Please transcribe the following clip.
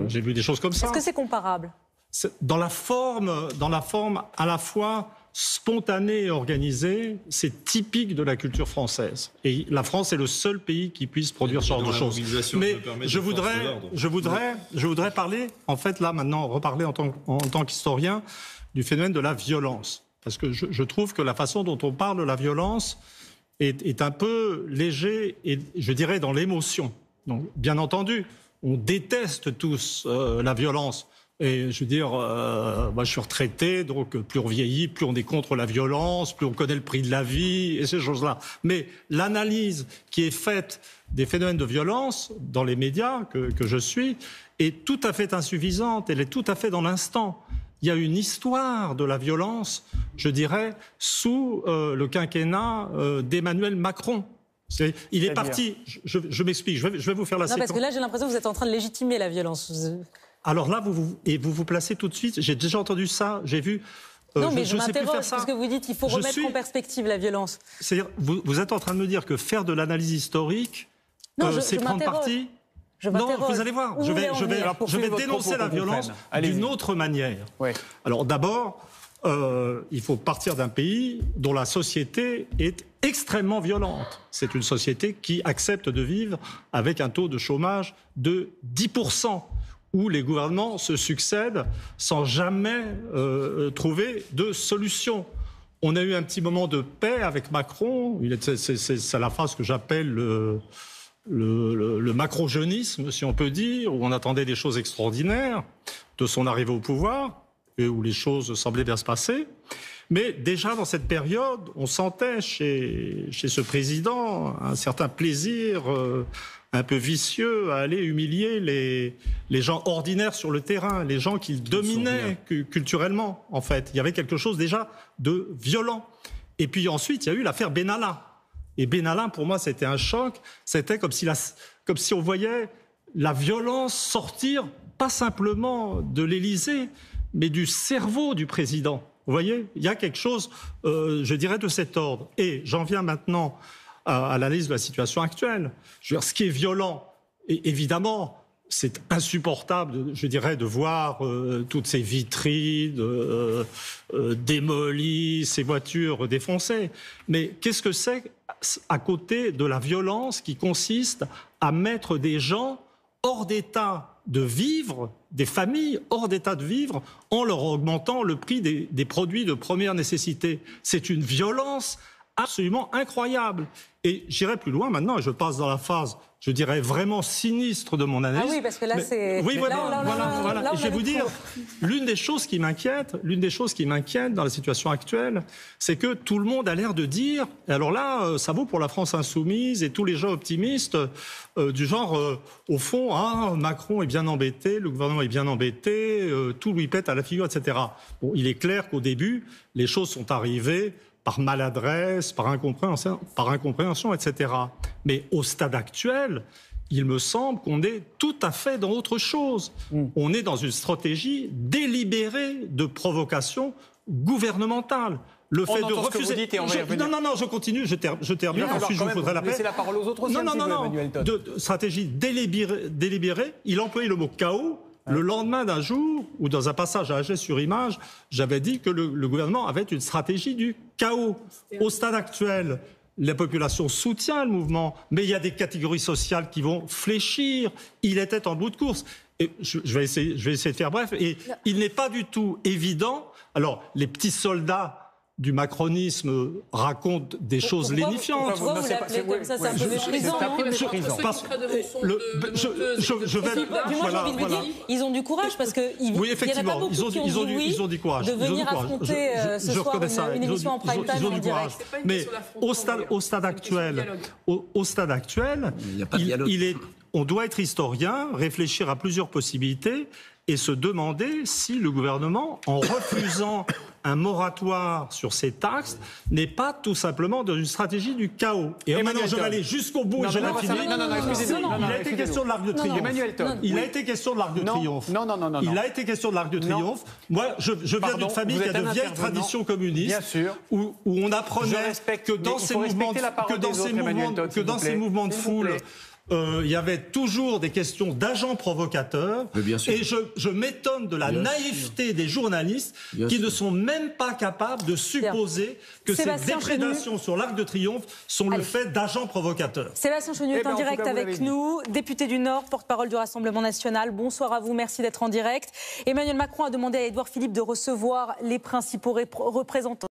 J'ai vu des choses comme ça. Est-ce que c'est comparable ? Dans la forme à la fois spontanée et organisée, c'est typique de la culture française. Et la France est le seul pays qui puisse produire ce genre de choses. Mais je voudrais parler, en fait, là, maintenant, reparler en tant qu'historien du phénomène de la violence. Parce que je trouve que la façon dont on parle de la violence est un peu léger et, je dirais, dans l'émotion. Donc, bien entendu, on déteste tous la violence. Et je veux dire, moi je suis retraité, donc plus on vieillit, plus on est contre la violence, plus on connaît le prix de la vie et ces choses-là. Mais l'analyse qui est faite des phénomènes de violence dans les médias que je suis est tout à fait insuffisante, elle est tout à fait dans l'instant. Il y a une histoire de la violence, je dirais, sous le quinquennat d'Emmanuel Macron. Il est parti, je m'explique, je vais vous faire la séquence. Non, parce que là j'ai l'impression que vous êtes en train de légitimer la violence. Alors là, vous vous placez tout de suite. J'ai déjà entendu ça. J'ai vu. Non, mais je m'interroge parce que vous dites qu'il faut remettre en perspective la violence. C'est-à-dire, vous êtes en train de me dire que faire de l'analyse historique, c'est prendre parti. Non, vous allez voir. Je vais dénoncer la violence d'une autre manière. Oui. Alors d'abord, il faut partir d'un pays dont la société est extrêmement violente. C'est une société qui accepte de vivre avec un taux de chômage de 10%. Où les gouvernements se succèdent sans jamais trouver de solution. On a eu un petit moment de paix avec Macron. C'est la phase que j'appelle le macro-jeunisme, si on peut dire, où on attendait des choses extraordinaires de son arrivée au pouvoir et où les choses semblaient bien se passer. Mais déjà dans cette période, on sentait chez ce président un certain plaisir un peu vicieux à aller humilier les gens ordinaires sur le terrain, les gens qu'il dominait culturellement, en fait. Il y avait quelque chose déjà de violent. Et puis ensuite, il y a eu l'affaire Benalla. Et Benalla, pour moi, c'était un choc. C'était comme si on voyait la violence sortir, pas simplement de l'Élysée, mais du cerveau du président. Vous voyez, il y a quelque chose, je dirais, de cet ordre. Et j'en viens maintenant à l'analyse de la situation actuelle. Je veux dire, ce qui est violent, et évidemment, c'est insupportable, je dirais, de voir toutes ces vitrines démolies, ces voitures défoncées. Mais qu'est-ce que c'est à côté de la violence qui consiste à mettre des gens hors d'état de vivre, des familles hors d'état de vivre, en leur augmentant le prix des produits de première nécessité? C'est une violence absolument incroyable. Et j'irai plus loin maintenant, et je passe dans la phase, je dirais, vraiment sinistre de mon analyse. Ah oui, parce que là, c'est... Oui, voilà. Et je vais vous dire, l'une des choses qui m'inquiète dans la situation actuelle, c'est que tout le monde a l'air de dire, et alors là, ça vaut pour la France insoumise et tous les gens optimistes, du genre, au fond, Macron est bien embêté, le gouvernement est bien embêté, tout lui pète à la figure, etc. Bon, il est clair qu'au début, les choses sont arrivées par maladresse, par incompréhension, etc. Mais au stade actuel, il me semble qu'on est tout à fait dans autre chose. On est dans une stratégie délibérée de provocation gouvernementale. Le fait de refuser... Non, je continue, je termine, ensuite je vous faudrai la paix. Laissez la parole aux autres aussi, Emmanuel Todd. De stratégie délibérée, il employait le mot chaos. Le lendemain d'un jour, ou dans un passage à Agès-sur-Image, j'avais dit que le gouvernement avait une stratégie du chaos. Au stade actuel, la population soutient le mouvement, mais il y a des catégories sociales qui vont fléchir. Il était en bout de course. Et je vais essayer de faire bref. Et il n'est pas du tout évident. Alors, les petits soldats du macronisme raconte des choses lénifiantes. Pourquoi vous l'appelez comme ça? C'est un peu méprisant, non? Ils ont du courage parce que oui, effectivement, ils ont du courage. De venir affronter ce soir une émission en prime time en direct. Mais au stade actuel, on doit être historien, réfléchir à plusieurs possibilités et se demander si le gouvernement, en refusant un moratoire sur ces taxes, n'est pas tout simplement dans une stratégie du chaos. Et maintenant, je vais aller jusqu'au bout et je vais finir. Il a été question de l'Arc de Triomphe. Il a été question de l'Arc de Triomphe. Il a été question de l'Arc de Triomphe. Moi, je viens d'une famille qui a de vieilles traditions communistes, où on apprenait que dans ces mouvements de foule, il y avait toujours des questions d'agents provocateurs. Et je m'étonne de la naïveté des journalistes qui ne sont même pas capables de supposer que ces déprédations sur l'Arc de Triomphe sont le fait d'agents provocateurs. Sébastien Chenu est en direct avec nous, député du Nord, porte-parole du Rassemblement national. Bonsoir à vous, merci d'être en direct. Emmanuel Macron a demandé à Édouard Philippe de recevoir les principaux représentants